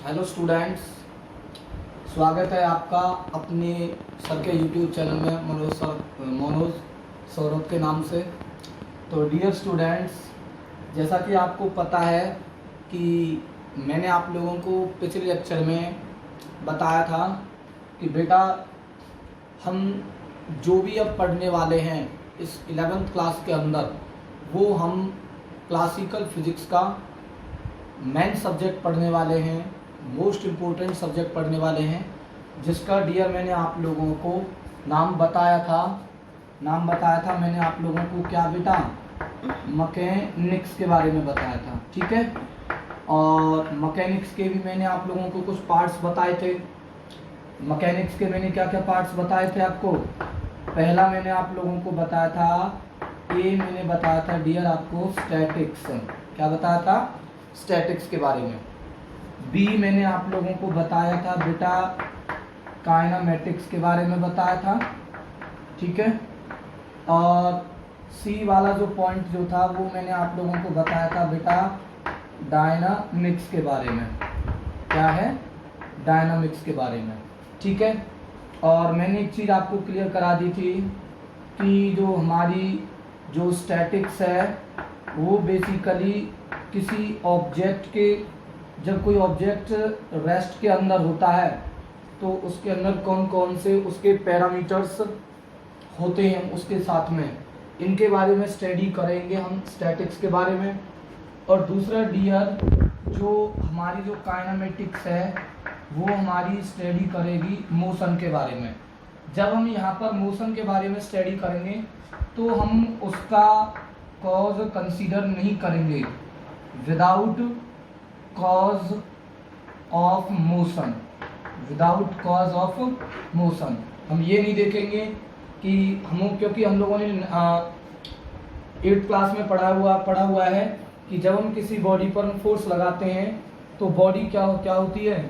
Hello students, स्वागत है आपका अपने सर के यूट्यूब चैनल में मनोज सौरभ के नाम से। तो डियर स्टूडेंट्स, जैसा कि आपको पता है कि मैंने आप लोगों को पिछले लेक्चर में बताया था कि बेटा हम जो भी अब पढ़ने वाले हैं इस 11th क्लास के अंदर, वो हम क्लासिकल फिजिक्स का मेन सब्जेक्ट पढ़ने वाले हैं, मोस्ट इम्पोर्टेंट सब्जेक्ट पढ़ने वाले हैं, जिसका डियर मैंने आप लोगों को नाम बताया था मैंने आप लोगों को क्या बेटा, मैकेनिक्स के बारे में बताया था। ठीक है, और मैकेनिक्स के भी मैंने आप लोगों को कुछ पार्ट्स बताए थे। मैकेनिक्स के मैंने क्या क्या पार्ट्स बताए थे आपको। पहला मैंने आप लोगों को बताया था, मैंने बताया था डियर आपको स्टैटिक्स। क्या बताया था? स्टैटिक्स के बारे में। बी मैंने आप लोगों को बताया था बेटा काइनेमेटिक्स के बारे में बताया था। ठीक है, और सी वाला जो पॉइंट जो था वो मैंने आप लोगों को बताया था बेटा डायनामिक्स के बारे में। क्या है? डायनामिक्स के बारे में। ठीक है, और मैंने एक चीज़ आपको क्लियर करा दी थी कि जो हमारी जो स्टैटिक्स है वो बेसिकली किसी ऑब्जेक्ट के, जब कोई ऑब्जेक्ट रेस्ट के अंदर होता है तो उसके अंदर कौन कौन से उसके पैरामीटर्स होते हैं उसके साथ में, इनके बारे में स्टडी करेंगे हम स्टैटिक्स के बारे में। और दूसरा डियर जो हमारी जो काइनेमेटिक्स है वो हमारी स्टडी करेगी मोशन के बारे में। जब हम यहाँ पर मोशन के बारे में स्टडी करेंगे तो हम उसका कॉज कंसीडर नहीं करेंगे, विदाउट कॉज ऑफ मोशन। हम ये नहीं देखेंगे कि क्योंकि हम लोगों ने 8th क्लास में पढ़ा हुआ है कि जब हम किसी बॉडी पर फोर्स लगाते हैं तो बॉडी क्या होती है?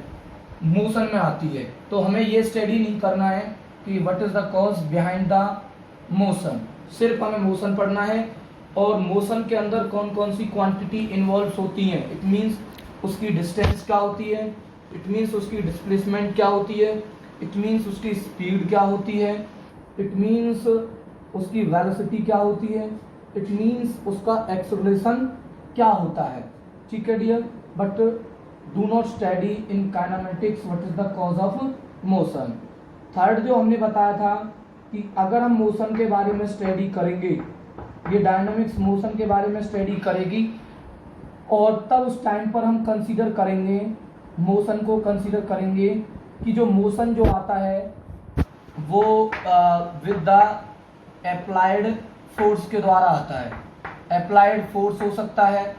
मोशन में आती है। तो हमें ये स्टडी नहीं करना है कि what is the cause behind the motion, सिर्फ हमें मोशन पढ़ना है। और मोशन के अंदर कौन कौन सी क्वांटिटी इन्वॉल्व होती हैं, इट मीन्स उसकी डिस्टेंस क्या होती है, इट मीन्स उसकी डिस्प्लेसमेंट क्या होती है, इट मीन्स उसकी स्पीड क्या होती है, इट मीन्स उसकी वेलोसिटी क्या होती है, इट मीन्स उसका एक्सेलरेशन क्या होता है। ठीक है dear, but do not study in kinematics what is the cause of motion. Third जो हमने बताया था कि अगर हम मोशन के बारे में स्टडी करेंगे, ये डायनामिक्स मोशन के बारे में स्टडी करेगी, और तब उस टाइम पर हम कंसीडर करेंगे, मोशन को कंसीडर करेंगे कि जो मोशन जो आता है वो विद द अप्लाइड फोर्स के द्वारा आता है। अप्लाइड फोर्स हो सकता है,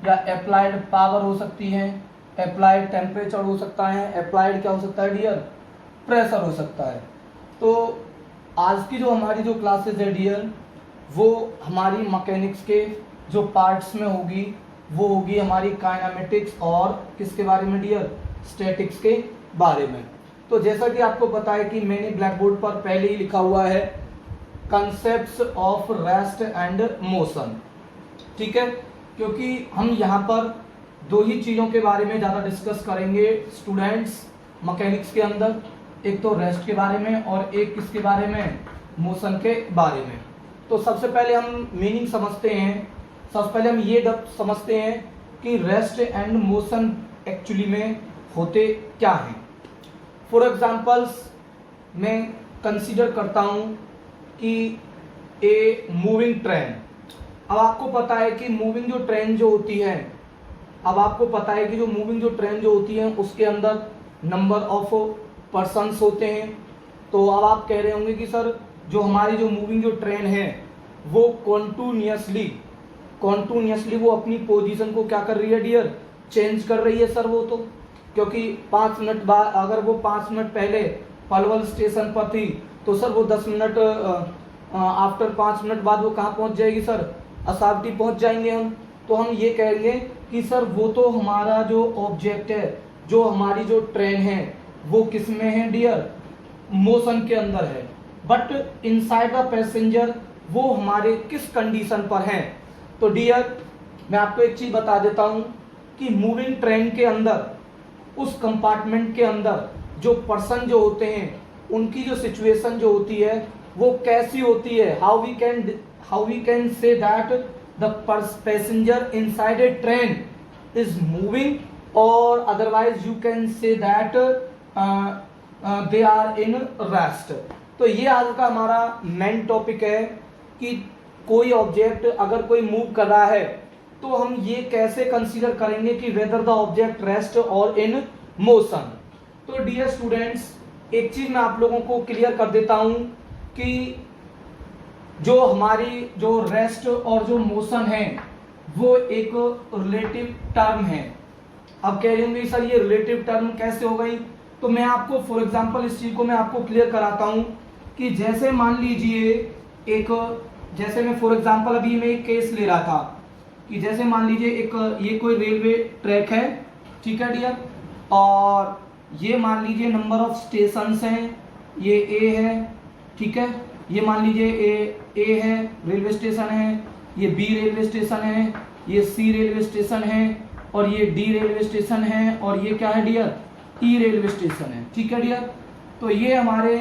या अप्लाइड पावर हो सकती है, अप्लाइड टेम्परेचर हो सकता है, अप्लाइड क्या हो सकता है डियर? प्रेशर हो सकता है। तो आज की जो हमारी जो क्लासेस है डियर, वो हमारी मैकेनिक्स के जो पार्ट्स में होगी, वो होगी हमारी काइनेमेटिक्स और किसके बारे में डियर? स्टैटिक्स के बारे में। तो जैसा कि आपको पता है कि मैंने ब्लैक बोर्ड पर पहले ही लिखा हुआ है concepts of rest and motion. ठीक है, क्योंकि हम यहाँ पर दो ही चीज़ों के बारे में ज़्यादा डिस्कस करेंगे स्टूडेंट्स मैकेनिक्स के अंदर, एक तो रेस्ट के बारे में और एक किसके बारे में? मोशन के बारे में। तो सबसे पहले हम मीनिंग समझते हैं, सबसे पहले हम ये समझते हैं कि रेस्ट एंड मोशन एक्चुअली में होते क्या हैं। फॉर एग्जांपल्स मैं कंसीडर करता हूँ कि ए मूविंग ट्रेन। अब आपको पता है कि मूविंग जो ट्रेन जो होती है, उसके अंदर नंबर ऑफ पर्सन्स होते हैं। तो अब आप कह रहे होंगे कि सर जो हमारी जो मूविंग जो ट्रेन है वो कॉन्टिन्यूसली वो अपनी पोजीशन को क्या कर रही है डियर? चेंज कर रही है सर। वो तो क्योंकि 5 मिनट बाद, अगर वो 5 मिनट पहले पलवल स्टेशन पर थी तो सर वो 10 मिनट आफ्टर 5 मिनट बाद वो कहाँ पहुँच जाएगी सर? असावटी पहुँच जाएंगे हम। तो हम ये कहेंगे कि सर वो तो हमारा जो ऑब्जेक्ट है, जो हमारी जो ट्रेन है, वो किस में है डियर? मोशन के अंदर है। बट इनसाइड द पैसेंजर वो हमारे किस कंडीशन पर है? तो डियर मैं आपको एक चीज बता देता हूं कि मूविंग ट्रेन के अंदर उस कंपार्टमेंट के अंदर जो पर्सन जो होते हैं उनकी जो सिचुएशन जो होती है वो कैसी होती है, how we can say that the passenger inside a train is moving, और otherwise you can say that they are in rest. तो ये आज का हमारा मेन टॉपिक है कि कोई ऑब्जेक्ट अगर कोई मूव कर रहा है तो हम ये कैसे कंसीडर करेंगे कि वेदर द ऑब्जेक्ट रेस्ट और इन मोशन। तो डियर स्टूडेंट्स, एक चीज मैं आप लोगों को क्लियर कर देता हूं कि जो हमारी जो रेस्ट और जो मोशन है वो एक रिलेटिव टर्म है। अब कह रहे होंगे सर ये रिलेटिव टर्म कैसे हो गई, तो मैं आपको फॉर एग्जांपल इस चीज को मैं आपको क्लियर कराता हूं कि जैसे मान लीजिए जैसे मैं फॉर एग्जांपल अभी मैं एक केस ले रहा था कि जैसे मान लीजिए ये कोई रेलवे ट्रैक है, ठीक है डियर, और ये मान लीजिए नंबर ऑफ स्टेशंस हैं, ये ए है, ठीक है, ये मान लीजिए ए है रेलवे स्टेशन है, ये बी रेलवे स्टेशन है, ये सी रेलवे स्टेशन है, और ये डी रेलवे स्टेशन है, और ये क्या है डियर, ई रेलवे स्टेशन है, ठीक है डियर। तो ये हमारे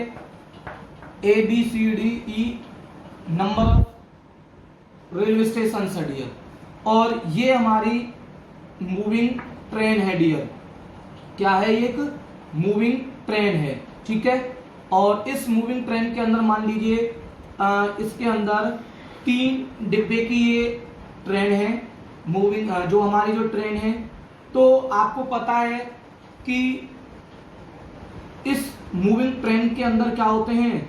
A B C D E number railway station है डियर, और ये हमारी मूविंग ट्रेन है डियर। क्या है, ये एक मूविंग ट्रेन है, ठीक है। और इस मूविंग ट्रेन के अंदर मान लीजिए इसके अंदर 3 डिब्बे की ये ट्रेन है, मूविंग जो हमारी जो ट्रेन है। तो आपको पता है कि इस मूविंग ट्रेन के अंदर क्या होते हैं,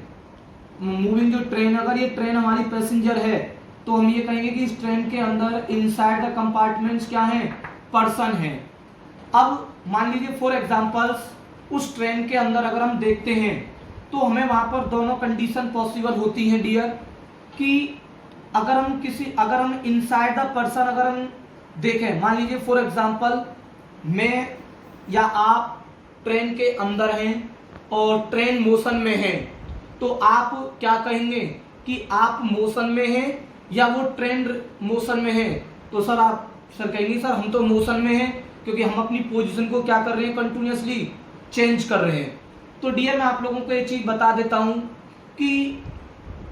मूविंग जो ट्रेन, अगर ये ट्रेन हमारी पैसेंजर है तो हम ये कहेंगे कि इस ट्रेन के अंदर इनसाइड द कंपार्टमेंट्स क्या है, पर्सन है। अब मान लीजिए फॉर एग्जांपल्स उस ट्रेन के अंदर अगर हम देखते हैं तो हमें वहां पर दोनों कंडीशन पॉसिबल होती है डियर, कि अगर हम इनसाइड द पर्सन अगर हम देखें, मान लीजिए फॉर एग्जांपल मैं या आप ट्रेन के अंदर हैं और ट्रेन मोशन में है, तो आप क्या कहेंगे कि आप मोशन में हैं या वो ट्रेन मोशन में है। तो सर कहेंगे सर हम तो मोशन में हैं क्योंकि हम अपनी पोजीशन को क्या कर रहे हैं, कंटिन्यूअसली चेंज कर रहे हैं। तो डियर मैं आप लोगों को एक चीज बता देता हूं कि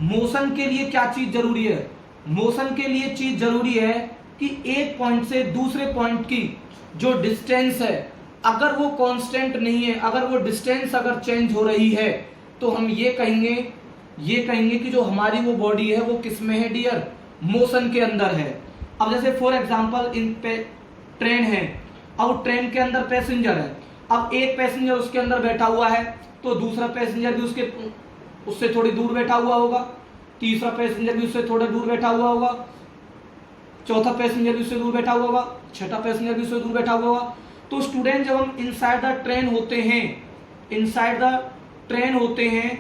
मोशन के लिए क्या चीज जरूरी है, मोशन के लिए चीज जरूरी है कि एक पॉइंट से दूसरे पॉइंट की जो डिस्टेंस है अगर वो कांस्टेंट नहीं है, अगर वो डिस्टेंस अगर चेंज हो रही है तो हम ये कहेंगे कि जो हमारी वो बॉडी है वो किस में है डियर, मोशन के अंदर है। अब जैसे फॉर एग्जांपल ट्रेन है, अब ट्रेन के अंदर पैसेंजर है, अब एक पैसेंजर उसके अंदर बैठा हुआ है तो दूसरा पैसेंजर भी उससे थोड़ी दूर बैठा हुआ होगा, तीसरा पैसेंजर भी उससे थोड़ा दूर बैठा हुआ होगा, चौथा पैसेंजर भी उससे दूर बैठा हुआ होगा, छठा पैसेंजर भी उससे दूर बैठा हुआ होगा। तो स्टूडेंट जब हम इनसाइड द ट्रेन होते हैं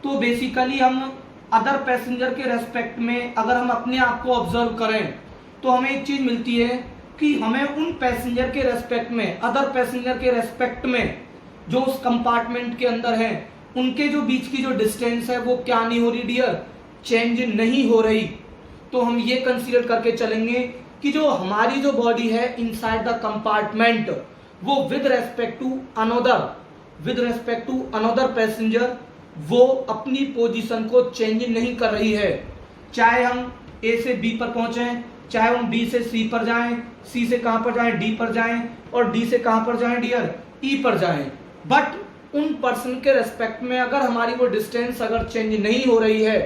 तो बेसिकली हम अदर पैसेंजर के रेस्पेक्ट में अगर हम अपने आप को ऑब्जर्व करें तो हमें एक चीज मिलती है कि हमें उन पैसेंजर के रेस्पेक्ट में, अदर पैसेंजर के रेस्पेक्ट में जो उस कंपार्टमेंट के अंदर है उनके जो बीच की जो डिस्टेंस है वो क्या नहीं हो रही डियर, चेंज नहीं हो रही। तो हम ये कंसीडर करके चलेंगे कि जो हमारी जो बॉडी है इनसाइड द कंपार्टमेंट वो with respect to another passenger वो अपनी पोजीशन को चेंज नहीं कर रही है। चाहे हम ए से बी पर पहुंचे, चाहे हम बी से सी पर जाएं, सी से कहां पर जाएं, डी पर जाएं, और डी से कहां पर जाएं डियर, ई पर जाएं, बट उन पर्सन के रेस्पेक्ट में अगर हमारी वो डिस्टेंस अगर चेंज नहीं हो रही है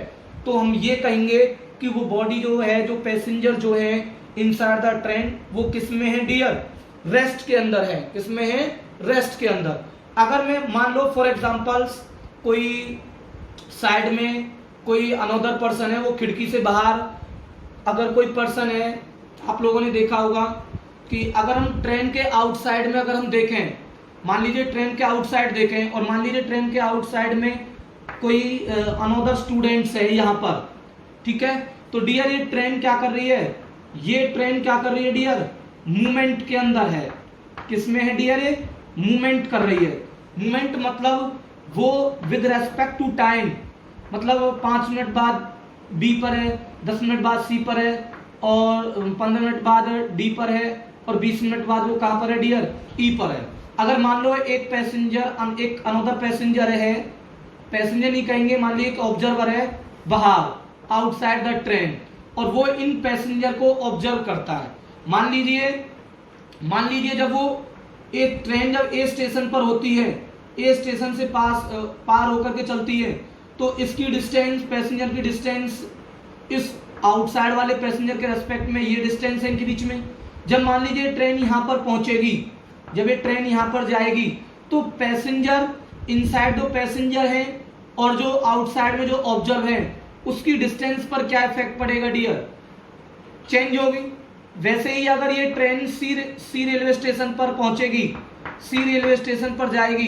तो हम ये कहेंगे कि वो बॉडी जो है, जो पैसेंजर जो है इनसाइड द ट्रेन वो किस में है डियर, रेस्ट के अंदर है। किस में है, रेस्ट के अंदर। अगर मैं मान लो फॉर एग्जांपल्स कोई साइड में कोई अनदर पर्सन है, वो खिड़की से बाहर अगर कोई पर्सन है, आप लोगों ने देखा होगा कि अगर हम ट्रेन के आउटसाइड में अगर हम देखें, मान लीजिए ट्रेन के आउटसाइड देखें और मान लीजिए ट्रेन के आउटसाइड में कोई अनदर स्टूडेंट्स है यहाँ पर, ठीक है। तो डियर ये ट्रेन क्या कर रही है, ये ट्रेन क्या कर रही है डियर, मूवमेंट के अंदर है। किस में है डियर, ये मूवमेंट कर रही है। मूवमेंट मतलब वो विद रेस्पेक्ट टू टाइम, मतलब 5 मिनट बाद बी पर है, 10 मिनट बाद सी पर है, और 15 मिनट बाद डी पर है, और 20 मिनट बाद वो कहाँ पर है डियर, ई पर है। अगर मान लो एक पैसेंजर एक अनदर पैसेंजर है, पैसेंजर नहीं कहेंगे, मान लीजिए एक ऑब्जर्वर है बाहर आउटसाइड द ट्रेन, और वो इन पैसेंजर को ऑब्जर्व करता है। मान लीजिए जब वो एक ट्रेन जब ए स्टेशन पर होती है, ए स्टेशन से पार होकर के चलती है, तो इसकी डिस्टेंस, पैसेंजर की डिस्टेंस इस आउटसाइड वाले पैसेंजर के रेस्पेक्ट में ये डिस्टेंस है इनके बीच में। जब मान लीजिए ट्रेन यहाँ पर पहुंचेगी, जब ये ट्रेन यहाँ पर जाएगी, तो पैसेंजर इनसाइड जो पैसेंजर है और जो आउटसाइड में जो ऑब्जर्व है उसकी डिस्टेंस पर क्या इफेक्ट पड़ेगा डियर? चेंज होगी। वैसे ही अगर ये ट्रेन सी रेलवे स्टेशन पर पहुंचेगी, सी रेलवे स्टेशन पर जाएगी,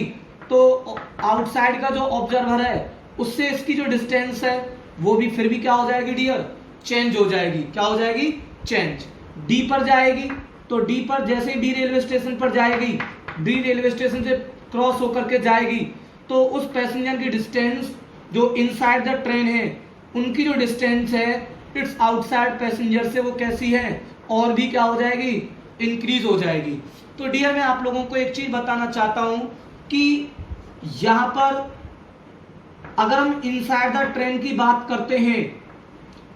तो आउटसाइड का जो ऑब्जर्वर है उससे इसकी जो डिस्टेंस है वो भी फिर भी क्या हो जाएगी डियर? चेंज हो जाएगी। क्या हो जाएगी? चेंज। डी पर जाएगी, तो डी पर जैसे ही डी रेलवे स्टेशन पर जाएगी, डी रेलवे स्टेशन से क्रॉस होकर के जाएगी, तो उस पैसेंजर की डिस्टेंस जो इनसाइड द ट्रेन है उनकी जो डिस्टेंस है इट्स आउटसाइड पैसेंजर से वो कैसी है? और भी क्या हो जाएगी? इंक्रीज हो जाएगी। तो डियर मैं आप लोगों को एक चीज बताना चाहता हूं कि यहां पर अगर हम इनसाइड द ट्रेन की बात करते हैं,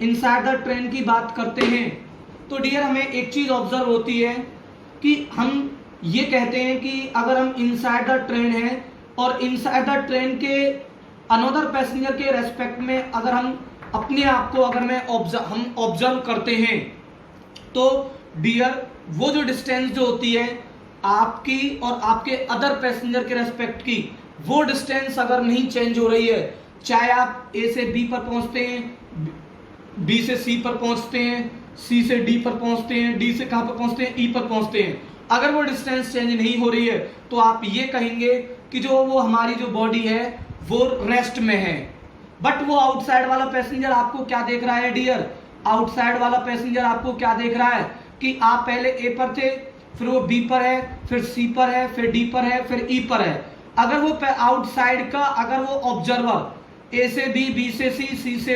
इनसाइड द ट्रेन की बात करते हैं, तो डियर हमें एक चीज ऑब्जर्व होती है कि हम ये कहते हैं कि अगर हम इनसाइड द ट्रेन है और इनसाइड द ट्रेन के अनदर पैसेंजर के रेस्पेक्ट में अगर हम अपने आप को हम ऑब्जर्व करते हैं, तो डियर वो जो डिस्टेंस जो होती है आपकी और आपके अदर पैसेंजर के रेस्पेक्ट की, वो डिस्टेंस अगर नहीं चेंज हो रही है, चाहे आप ए से बी पर पहुंचते हैं, बी से सी पर पहुंचते हैं, सी से डी पर पहुंचते हैं, डी से कहां पर पहुंचते हैं? ई पर पहुंचते हैं, अगर वो डिस्टेंस चेंज नहीं हो रही है तो आप ये कहेंगे कि जो वो हमारी जो बॉडी है वो रेस्ट में है। बट वो आउटसाइड वाला पैसेंजर आपको क्या देख रहा है डियर? आउटसाइड वाला पैसेंजर आपको क्या देख रहा है कि आप पहले ए पर थे, फिर वो बी पर है, फिर सी पर है, फिर डी पर है, फिर ई पर है। अगर वो आउटसाइड का अगर वो ऑब्जर्वर ए से बी, बी से सी, सी से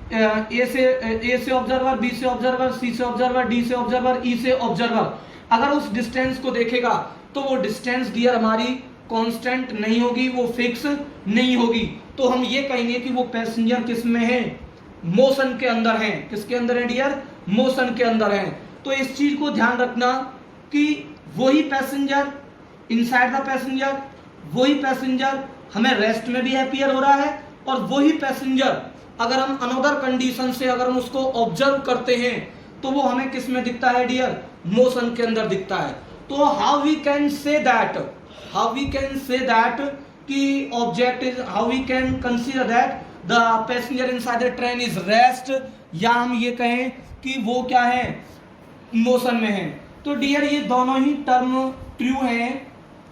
ए से ऑब्जर्वर, बी से ऑब्जर्वर, सी से ऑब्जर्वर, डी से ऑब्जर्वर, ई से ऑब्जर्वर, अगर उस डिस्टेंस को देखेगा तो वो डिस्टेंस डियर हमारी कांस्टेंट नहीं होगी, वो फिक्स नहीं होगी। तो हम ये कहेंगे कि वो पैसेंजर किस में है? मोशन के अंदर है। किसके अंदर है डियर? मोशन के अंदर है। तो इस चीज को ध्यान रखना कि वही पैसेंजर इनसाइड द पैसेंजर, वही पैसेंजर हमें रेस्ट में भी अपीयर हो रहा है, और वही पैसेंजर अगर हम अनदर कंडीशन से अगर हम उसको ऑब्जर्व करते हैं तो वो हमें किस में दिखता है डियर? मोशन के अंदर दिखता है। तो how we can say that कि object is, how we can consider that the passenger inside the train is rest, या हम ये कहें कि वो क्या है? मोशन में है। तो डियर ये दोनों ही टर्म ट्रू है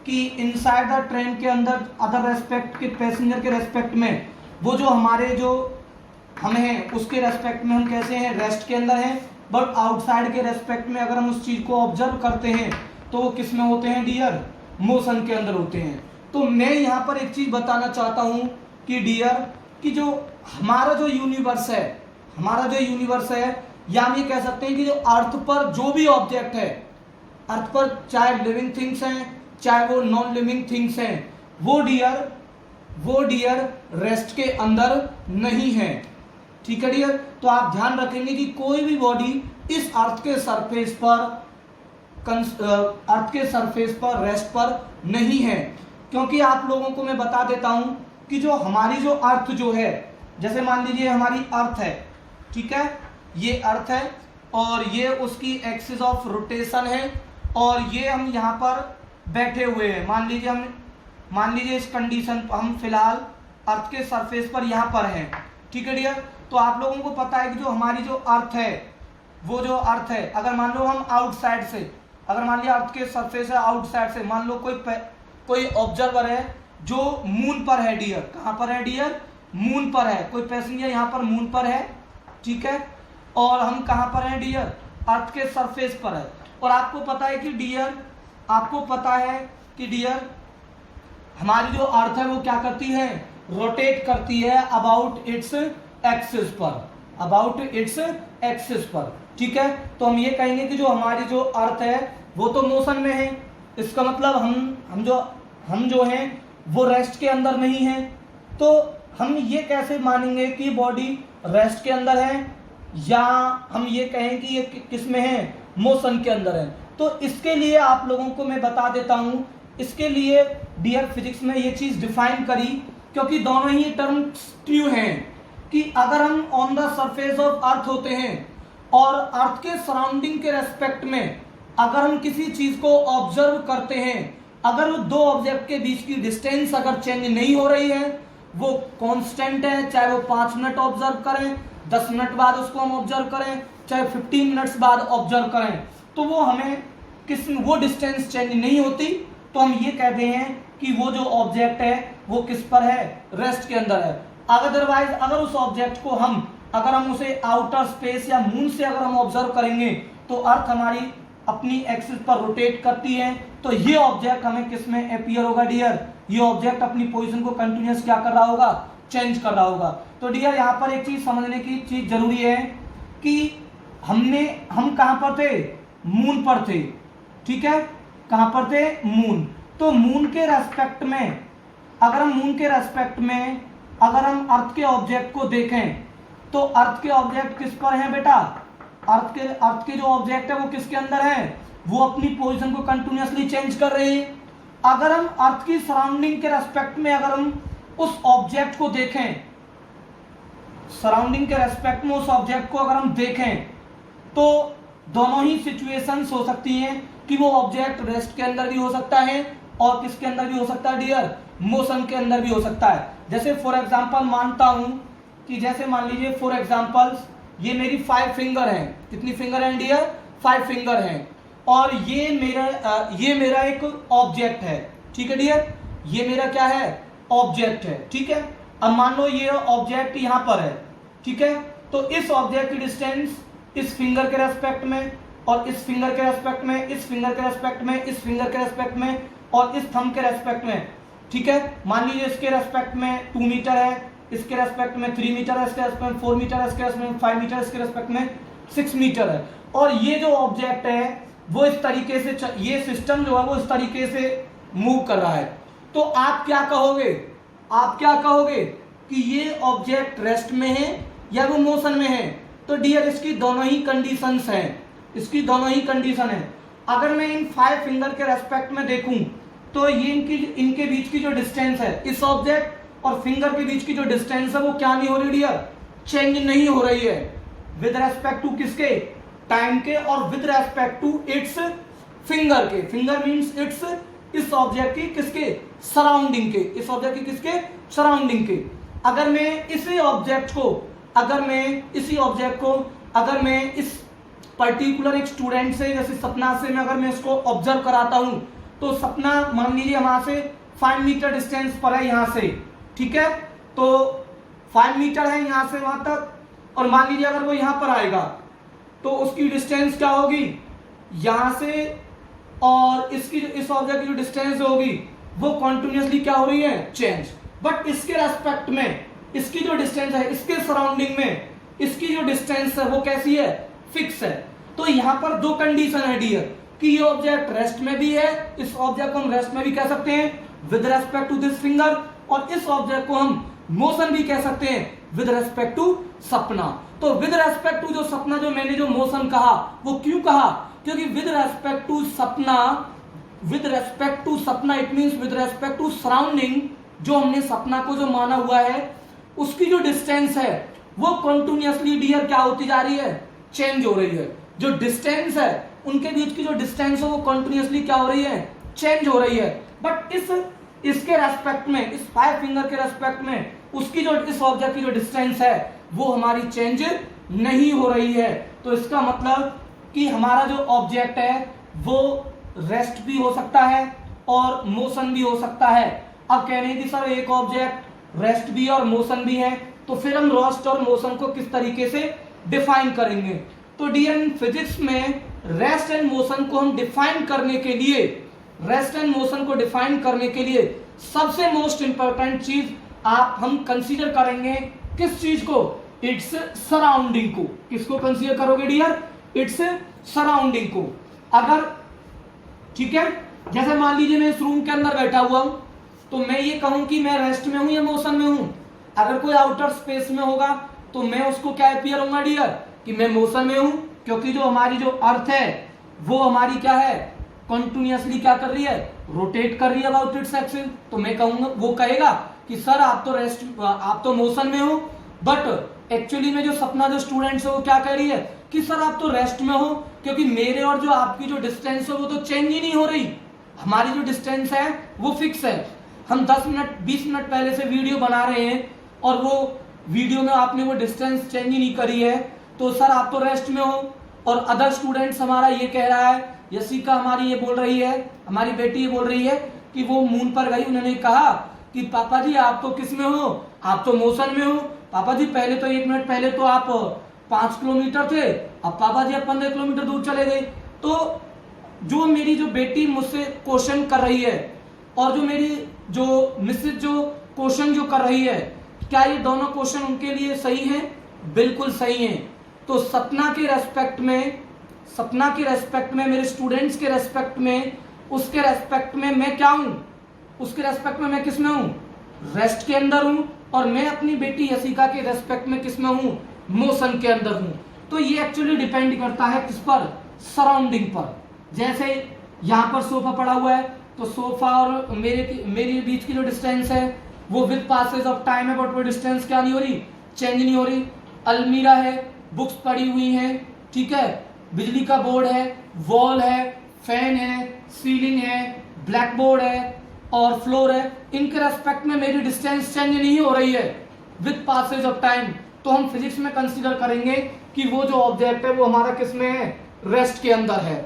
कि इनसाइड द ट्रेन के अंदर अदर रेस्पेक्ट के पैसेंजर के रेस्पेक्ट में वो जो हमारे जो हम हैं उसके रेस्पेक्ट में हम कैसे हैं? रेस्ट के अंदर हैं। बट आउटसाइड के रेस्पेक्ट में अगर हम उस चीज को ऑब्जर्व करते हैं तो वो किस में होते हैं डियर? मोशन के अंदर होते हैं। तो मैं यहाँ पर एक चीज बताना चाहता हूँ कि डियर कि जो हमारा जो यूनिवर्स है, या हम ये कह सकते हैं कि जो अर्थ पर जो भी ऑब्जेक्ट है, अर्थ पर चाहे लिविंग थिंग्स हैं चाहे वो नॉन लिविंग थिंग्स हैं, वो डियर रेस्ट के अंदर नहीं है। ठीक है डियर? तो आप ध्यान रखेंगे कि कोई भी बॉडी इस अर्थ के सरफेस पर रेस्ट पर नहीं है। क्योंकि आप लोगों को मैं बता देता हूं कि जो हमारी जो अर्थ जो है, जैसे मान लीजिए हमारी अर्थ है, ठीक है, ये अर्थ है और ये उसकी एक्सिस ऑफ रोटेशन है, और ये हम यहाँ पर बैठे हुए हैं। मान लीजिए इस कंडीशन पर हम फिलहाल अर्थ के सरफेस पर यहाँ पर हैं। ठीक है डियर? तो आप लोगों को पता है कि जो हमारी जो अर्थ है, वो जो अर्थ है, अगर मान लो हम आउटसाइड से, अगर मान लिया अर्थ के सरफेस है आउटसाइड से, मान लो कोई ऑब्जर्वर है जो मून पर है डियर। कहाँ पर है डियर? मून पर है। कोई पैसेंजर यहाँ पर मून पर है, ठीक है, और हम कहाँ पर हैं डियर? अर्थ के सरफेस पर है। और आपको पता है कि डियर हमारी जो अर्थ है वो क्या करती है? रोटेट करती है अबाउट इट्स एक्सिस पर, ठीक है। तो हम ये कहेंगे कि जो हमारी जो अर्थ है वो तो मोशन में है, इसका मतलब हम जो हैं वो रेस्ट के अंदर नहीं है। तो हम ये कैसे मानेंगे कि बॉडी रेस्ट के अंदर है, या हम ये कहें कि ये किस में है, मोशन के अंदर है। तो इसके लिए आप लोगों को मैं बता देता हूं, इसके लिए डियर फिजिक्स में ये चीज डिफाइन करी, क्योंकि दोनों ही टर्म्स ट्रू हैं कि अगर हम on the surface of earth होते हैं और अर्थ के सराउंडिंग के रेस्पेक्ट में अगर हम किसी चीज को ऑब्जर्व करते हैं, अगर वो दो ऑब्जेक्ट के बीच की डिस्टेंस अगर चेंज नहीं हो रही है, वो कांस्टेंट है, चाहे वो 5 मिनट ऑब्जर्व करें, 10 मिनट बाद उसको हम ऑब्जर्व करें, चाहे 15 मिनट्स बाद ऑब्जर्व करें, तो वो हमें वो डिस्टेंस चेंज नहीं होती, तो हम ये कहते हैं कि वो जो ऑब्जेक्ट है वो किस पर है, रेस्ट के अंदर है। अदरवाइज अगर उस ऑब्जेक्ट को अगर हम उसे आउटर स्पेस या मून से अगर हम ऑब्जर्व करेंगे तो अर्थ हमारी अपनी एक्सिस पर रोटेट करती है, तो ये ऑब्जेक्ट हमें किस में अपीयर होगा डियर, ये ऑब्जेक्ट अपनी पोजीशन को कंटिन्यूअस क्या कर रहा होगा, चेंज कर रहा होगा। तो डियर यहाँ पर एक चीज समझने की चीज जरूरी है कि हम कहां पर थे, मून पर थे, ठीक है, कहां पर थे, मून। तो मून के रेस्पेक्ट में अगर हम अर्थ के ऑब्जेक्ट को देखें तो अर्थ के ऑब्जेक्ट किस पर हैं बेटा, अर्थ के जो ऑब्जेक्ट है वो किसके अंदर है, वो अपनी पोजीशन को कंटिन्यूअसली चेंज कर रहे हैं। अगर हम अर्थ की सराउंडिंग के रेस्पेक्ट में अगर हम उस ऑब्जेक्ट को देखें, सराउंडिंग के रेस्पेक्ट में उस ऑब्जेक्ट को अगर हम देखें, तो दोनों ही सिचुएशंस हो सकती हैं कि वो ऑब्जेक्ट रेस्ट के अंदर भी हो सकता है और किसके अंदर भी हो सकता है डियर, मोशन के अंदर भी हो सकता है। जैसे फॉर एग्जांपल मानता हूं कि जैसे मान लीजिए फॉर एग्जांपल ये मेरी 5 फिंगर हैं, कितनी फिंगर हैं डियर, 5 फिंगर हैं, और ये मेरा एक ऑब्जेक्ट है, ठीक है डियर, ये मेरा क्या है, ऑब्जेक्ट है, ठीक है। अब मान लो ये ऑब्जेक्ट यहां पर है, ठीक है, तो इस ऑब्जेक्ट की डिस्टेंस इस फिंगर के रेस्पेक्ट में और इस फिंगर के रेस्पेक्ट में, इस फिंगर के रेस्पेक्ट में, इस फिंगर के रेस्पेक्ट में और इस थंब के रेस्पेक्ट में, ठीक है। मान लीजिए इसके रेस्पेक्ट में 2 मीटर है, इसके रेस्पेक्ट में 3 मीटर है, इसके रेस्पेक्ट में 4 मीटर है, इसके रेस्पेक्ट में 5 मीटर, इसके रेस्पेक्ट में 6 मीटर है। और ये जो ऑब्जेक्ट है वो इस तरीके से, ये सिस्टम जो है वो इस तरीके से मूव कर रहा है। तो आप क्या कहोगे कि ये ऑब्जेक्ट रेस्ट में है या वो मोशन में है। तो डियर इसकी दोनों ही कंडीशंस हैं, इसकी दोनों ही कंडीशन है। अगर मैं इन 5 फिंगर के रेस्पेक्ट में देखूं तो ये इनके बीच की जो डिस्टेंस है, इस ऑब्जेक्ट और फिंगर के बीच की जो डिस्टेंस है वो क्या नहीं हो रही डियर, चेंज नहीं हो रही है, विद रेस्पेक्ट टू किसके, टाइम के, और with respect to its finger के। फिंगर मींस इट्स इस ऑब्जेक्ट की किसके, सराउंडिंग के, इस ऑब्जेक्ट की किसके, सराउंडिंग के। अगर मैं इसी ऑब्जेक्ट को अगर मैं इस पर्टिकुलर एक स्टूडेंट से, जैसे सपना से मैं अगर मैं इसको ऑब्जर्व कराता हूं, तो सपना मान लीजिए वहां से 5 मीटर डिस्टेंस पर है यहां से, ठीक है, तो 5 मीटर है यहां से वहां तक, और मान लीजिए अगर वो यहां पर आएगा तो उसकी डिस्टेंस क्या होगी, यहां से और इस ऑब्जेक्ट की जो डिस्टेंस होगी वो कॉन्टिन्यूसली क्या हो रही है, चेंज। बट इसके रेस्पेक्ट में इसकी जो डिस्टेंस है, इसके सराउंडिंग में इसकी जो डिस्टेंस है वो कैसी है, फिक्स है। तो यहां पर 2 कंडीशन है डियर, कि ये ऑब्जेक्ट रेस्ट में भी है, इस ऑब्जेक्ट को हम रेस्ट में भी कह सकते हैं with respect to this finger, और इस ऑब्जेक्ट को हम मोशन भी कह सकते हैं विद रेस्पेक्ट टू सपना। तो विद रेस्पेक्ट टू जो सपना, जो मैंने जो मोशन कहा, वो क्यों कहा, क्योंकि विद रेस्पेक्ट टू सपना it means with respect to surrounding, जो हमने सपना को जो माना हुआ है उसकी जो डिस्टेंस है वो कंटिन्यूअसली डियर क्या होती जा रही है, चेंज हो रही है। जो डिस्टेंस है उनके बीच की जो डिस्टेंस है वो कंटिन्यूअसली क्या हो रही है, चेंज हो रही है। बट इसके रेस्पेक्ट में, इस 5 फिंगर के रेस्पेक्ट में उसकी जो इस ऑब्जेक्ट की जो डिस्टेंस है वो हमारी चेंज नहीं हो रही है। तो इसका मतलब कि हमारा जो ऑब्जेक्ट है वो रेस्ट भी हो सकता है और मोशन भी हो सकता है। अब कहने की सर एक ऑब्जेक्ट रेस्ट भी और मोशन भी है, तो फिर हम रेस्ट और मोशन को किस तरीके से डिफाइन करेंगे। तो डियर फिजिक्स में रेस्ट एंड मोशन को हम डिफाइन करने के लिए सबसे मोस्ट इंपॉर्टेंट चीज हम कंसीडर करेंगे किस चीज को, इट्स सराउंडिंग को। किसको कंसीडर करोगे डियर, इट्स सराउंडिंग को। अगर ठीक है, जैसे मान लीजिए मैं इस रूम के अंदर बैठा हुआ हूं, तो मैं ये कहूं कि मैं रेस्ट में हूं या मोशन में हूं। अगर कोई आउटर स्पेस में होगा तो मैं उसको क्या अपीयर होऊंगा डियर, कि मैं मोशन में हूं, क्योंकि जो हमारी जो अर्थ है वो हमारी क्या है, कंटिन्यूअसली क्या कर रही है, रोटेट कर रही है अबाउट इट्स एक्सिस। तो मैं कहूंगा, वो कहेगा कि सर आप तो रेस्ट, आप तो मोशन में हो, बट एक्चुअली में जो सपना जो स्टूडेंट्स है वो क्या कह रही है कि सर आप तो रेस्ट में हो, क्योंकि मेरे और जो आपकी जो डिस्टेंस है वो तो चेंज ही नहीं हो रही, हमारी जो डिस्टेंस है वो फिक्स है। हम 10 मिनट 20 मिनट पहले से वीडियो बना रहे हैं और वो वीडियो में आपने वो डिस्टेंस चेंज ही नहीं करी है, तो सर आप तो रेस्ट में हो। और अदर स्टूडेंट्स हमारा ये कह रहा है, यशिका हमारी ये बोल रही है, हमारी बेटी ये बोल रही है कि वो मून पर गई, उन्होंने कहा कि पापा जी आप तो किस में हो, आप तो मोशन में हो। पापा जी पहले तो 1 मिनट पहले तो आप 5 किलोमीटर थे, अब पापा जी अब 15 किलोमीटर दूर चले गए। तो जो मेरी जो बेटी मुझसे क्वेश्चन कर रही है और जो मेरी जो मिसेज जो क्वेश्चन जो कर रही है, क्या ये दोनों क्वेश्चन उनके लिए सही हैं? बिल्कुल सही हैं। तो सपना के रेस्पेक्ट में, मेरे स्टूडेंट्स के रेस्पेक्ट में, उसके रेस्पेक्ट में मैं क्या हूं, उसके रेस्पेक्ट में मैं किस में हूं, रेस्ट के अंदर हूं। और मैं अपनी बेटी यशिका के रेस्पेक्ट में किस में हूं, मोशन के अंदर हूं। तो ये एक्चुअली डिपेंड करता है किस पर, सराउंडिंग पर। जैसे यहां पर सोफा पड़ा हुआ है, तो सोफा और मेरे बीच की जो डिस्टेंस है वो विद पासेज ऑफ टाइम है, बट वो डिस्टेंस क्या नहीं हो रही, चेंज नहीं हो रही। अलमीरा है, बुक्स पड़ी हुई हैं, ठीक है, बिजली का बोर्ड है, वॉल है, फैन है, सीलिंग है, ब्लैक बोर्ड है और फ्लोर है, इनके रेस्पेक्ट में मेरी डिस्टेंस चेंज नहीं हो रही है विद पासेज ऑफ टाइम। तो हम फिजिक्स में कंसीडर करेंगे कि वो जो ऑब्जेक्ट है वो हमारा किस में है, रेस्ट के अंदर है,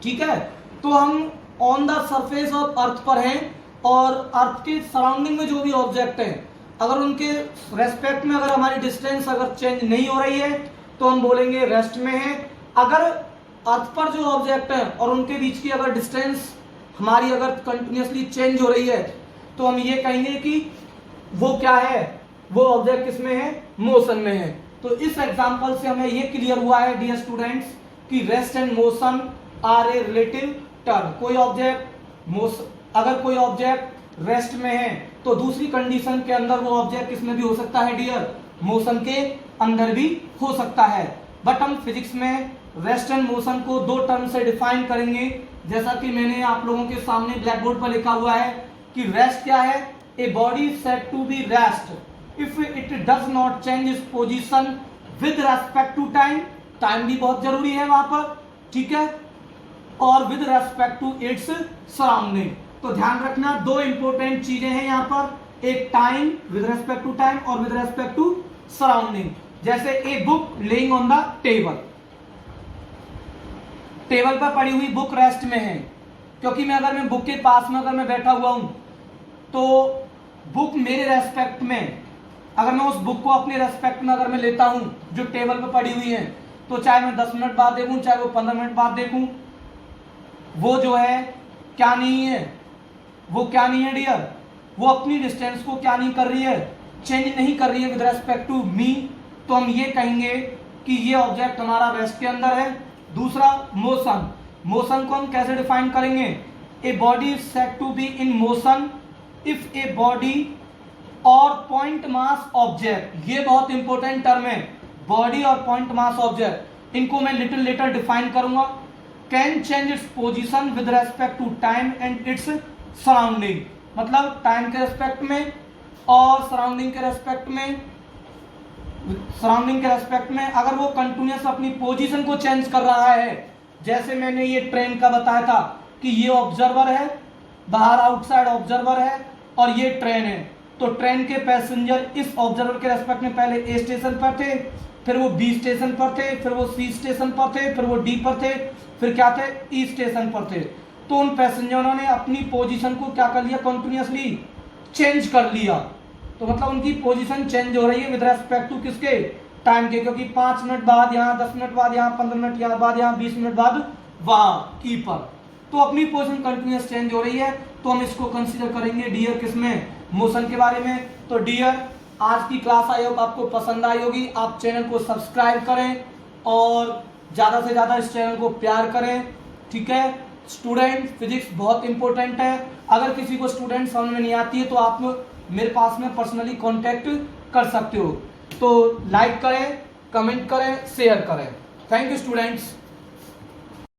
ठीक है। तो हम on the surface of earth पर हैं और अर्थ के सराउंडिंग में जो भी ऑब्जेक्ट हैं, अगर उनके रेस्पेक्ट में अगर हमारी डिस्टेंस अगर चेंज नहीं हो रही है तो हम बोलेंगे रेस्ट में है। अगर अर्थ पर जो ऑब्जेक्ट है और उनके बीच की अगर डिस्टेंस हमारी अगर कंटिन्यूअसली चेंज हो रही है तो हम ये कहेंगे कि वो क्या है, वो ऑब्जेक्ट किसमें है, मोशन में है। तो इस एग्जांपल से हमें ये क्लियर हुआ है डियर स्टूडेंट्स कि rest and motion are a relative term. कोई ऑब्जेक्ट अगर कोई ऑब्जेक्ट रेस्ट में है तो दूसरी कंडीशन के अंदर वो ऑब्जेक्ट किसमें भी हो सकता है डियर, मोशन के अंदर भी हो सकता है। बट हम फिजिक्स में रेस्ट एंड मोशन को 2 टर्म से डिफाइन करेंगे, जैसा कि मैंने आप लोगों के सामने ब्लैक बोर्ड पर लिखा हुआ है कि रेस्ट क्या है, a body said to be rest if it does not change its position with respect to time. Time भी बहुत जरूरी है वहां पर, ठीक है, और with respect to its surrounding. तो ध्यान रखना 2 इंपॉर्टेंट चीजें हैं यहाँ पर, एक time with respect to time और विद रेस्पेक्ट टू सराउंडिंग। जैसे a book laying on the table, table पर पड़ी हुई बुक रेस्ट में है, क्योंकि मैं बुक के पास में अगर मैं बैठा हुआ हूं तो बुक मेरे रेस्पेक्ट में, अगर मैं उस बुक को अपने रेस्पेक्ट में अगर मैं लेता हूं जो टेबल पर पड़ी हुई है, तो चाहे मैं 10 मिनट बाद देखूं चाहे वो 15 मिनट बाद देखूं, वो जो है क्या नहीं है, वो क्या नहीं है डियर, वो अपनी डिस्टेंस को क्या नहीं कर रही है, चेंज नहीं कर रही है विद रेस्पेक्ट टू मी। तो हम ये कहेंगे कि ये ऑब्जेक्ट हमारा रेस्ट के अंदर है। दूसरा मोशन, मोशन को हम कैसे डिफाइन करेंगे, a body is said to be in motion if a body और पॉइंट मास ऑब्जेक्ट, ये बहुत इंपॉर्टेंट टर्म है, बॉडी और पॉइंट मास ऑब्जेक्ट, इनको मैं लिटिल लेटर डिफाइन करूंगा, can change its position with respect to time and its surrounding. मतलब time के रेस्पेक्ट में और सराउंडिंग के रेस्पेक्ट में अगर वो कंटिन्यूअस अपनी पोजीशन को चेंज कर रहा है, जैसे मैंने ये ट्रेन का बताया था कि ये ऑब्जर्वर है, बाहर आउटसाइड ऑब्जर्वर है और ये ट्रेन है, तो ट्रेन के पैसेंजर इस ऑब्जर्वर के रेस्पेक्ट में पहले ए स्टेशन पर थे, फिर वो बी स्टेशन पर थे, फिर वो सी स्टेशन पर थे, फिर वो डी पर थे, फिर क्या थे, ई स्टेशन पर थे। तो उन पैसेंजरों ने अपनी पोजीशन को क्या कर लिया, कंटिन्यूअसली चेंज कर लिया। तो मतलब उनकी पोजीशन चेंज हो रही है विद रेस्पेक्ट टू किसके, टाइम के, क्योंकि 5 मिनट बाद यहाँ, 10 मिनट बाद यहाँ, 15 मिनट यहाँ बाद यहाँ, 20 मिनट बाद वहां की पर, तो अपनी पोजीशन कंटिन्यूअस चेंज हो रही है। तो हम इसको कंसीडर करेंगे डियर किसमें, मोशन के बारे में। तो डियर आज की क्लास आई होप आपको पसंद आई होगी, आप चैनल को सब्सक्राइब करें और ज्यादा से ज्यादा इस चैनल को प्यार करें, ठीक है। स्टूडेंट फिजिक्स बहुत इंपॉर्टेंट है। अगर किसी को स्टूडेंट समझ में नहीं आती है तो आप मेरे पास में पर्सनली कांटेक्ट कर सकते हो। तो लाइक करें, कमेंट करें, शेयर करें। Thank you students.